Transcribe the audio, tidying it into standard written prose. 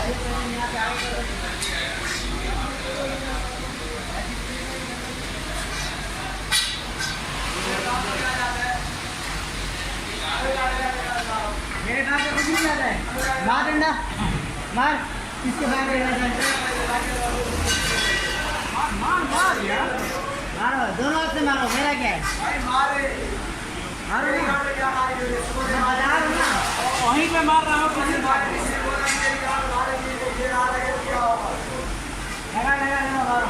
मेरे बाप को कुछ नहीं आता है। मार डंडा मार, इसके बाद मार यार, मारो दोनों हाथ से मारो। मेरा क्या है, मारो ना, बता रहा हूँ ना, वहीं पे मार रहा हूँ। लगा लगा लगा मारो।